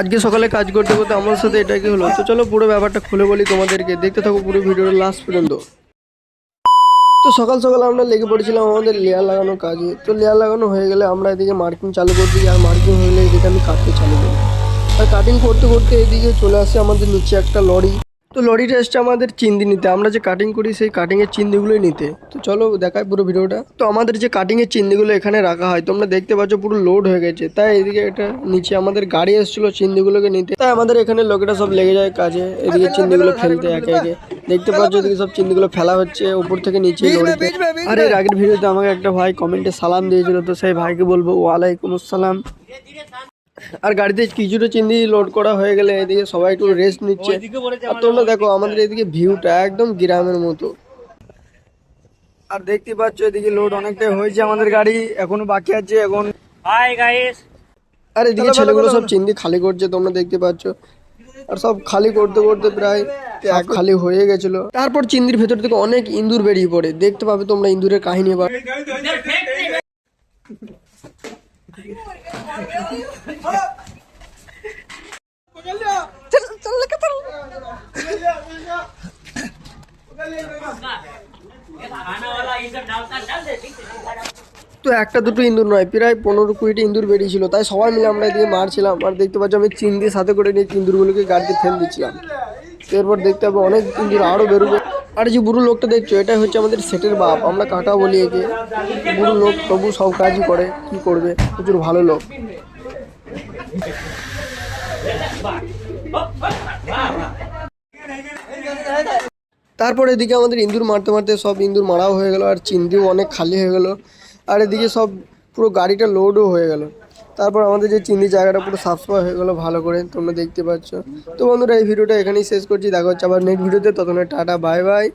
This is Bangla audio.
আজকে সকালে কাজ করতে করতে আমার সাথে এটা কি হলো, তো চলো পুরো ব্যাপারটা খুলে বলি তোমাদেরকে, দেখতে থাকো পুরো ভিডিওর লাস্ট পর্যন্ত। তো সকাল সকাল আমরা লেগে পড়েছিলাম আমাদের লেয়ার লাগানোর কাজে। তো লেয়ার লাগানো হয়ে গেলে আমরা এদিকে মার্কিং চালু করে দিই, আর মার্কিং হয়ে গেলে এদিকে আমি কাটতে চালু করি। আর কাটিং করতে করতে এদিকে চলে আসে আমাদের নিচে একটা লরি। তো লরিটা এসছে আমাদের চিন্দি নিতে, আমরা যে কাটিং করি সেই কাটিংয়ের চিন্দিগুলোই নিতে। তো চলো দেখাই পুরো ভিডিওটা। তো আমাদের যে কাটিংয়ের চিন্দিগুলো এখানে রাখা হয়, তোমরা দেখতে পাচ্ছ পুরো লোড হয়ে গেছে, তাই এদিকে এটা নিচে আমাদের গাড়ি এসেছিলো চিন্দিগুলোকে নিতে। তাই আমাদের এখানে লোকেরা সব লেগে যায় কাজে, এদিকে চিন্দিগুলো ফেলতে একে একে। দেখতে পাচ্ছ এদিকে সব চিন্দিগুলো ফেলা হচ্ছে উপর থেকে নিচে লরিতে। আর এর আগের ভিডিওতে আমাকে একটা ভাই কমেন্টে সালাম দিয়েছিল, তো সেই ভাইকে বলবো ওয়ালাইকুম আসসালাম। আর গাড়িতে কিছুটা চিন্দি লোড করা হয়ে গেলে এদিকে সবাই একটু রেস্ট নিচ্ছে। আর তোমরা দেখো আমাদের এদিকে ভিউটা একদম গ্রামের মতো। আর দেখতে পাচ্ছ এদিকে লোড অনেকটাই হয়েছে, আমাদের গাড়ি এখনো বাকি আছে এখন। Hi guys. আর এদিকে ছেলেগুলো সব চিন্দি খালি করছে, তোমরা দেখতে পাচ্ছ। আর সব খালি করতে করতে প্রায় এক খালি হয়ে গেছিল। তারপর চিন্দির ভেতর থেকে অনেক ইঁদুর বেরিয়ে পড়ে, দেখতে পাবে তোমরা ইঁদুরের কাহিনী এবার। তো একটা দুটো ইঁদুর নয়, প্রায় 15-20টি ইঁদুর বেরিয়েছিল, তাই সবাই মিলে আমরা এদিকে মারছিলাম। আর দেখতে পাচ্ছি আমি চিন্দি সাথে করে নিয়ে ইঁদুরগুলোকে গাড়িতে ফেল দিচ্ছিলাম। এরপর দেখতে হবে অনেক ইঁদুর আরও বেরোবে। আর যে বুড়ো লোকটা দেখছো, এটাই হচ্ছে আমাদের সেটের বাপ, আমরা কাকা বলি একে। বুড়ো লোক তবু সব কাজই করে, কি করবে, প্রচুর ভালো লোক। তারপর এদিকে আমাদের ইঁদুর মারতে মারতে সব ইঁদুর মারাও হয়ে গেল, আর চিন্দিও অনেক খালি হয়ে গেল। আর এদিকে সব পুরো গাড়িটা লোডও হয়ে গেল। তারপর আমাদের যে চিন্দি জায়গাটা পুরো সাফ হয়ে গেল ভালো করে, তোমরা দেখতে পাচ্ছ। তো বন্ধুরা এই ভিডিওটা এখানেই শেষ করছি, দেখা হচ্ছে আবার নেক্সট ভিডিওতে। ততক্ষণ টাটা, বাই বাই।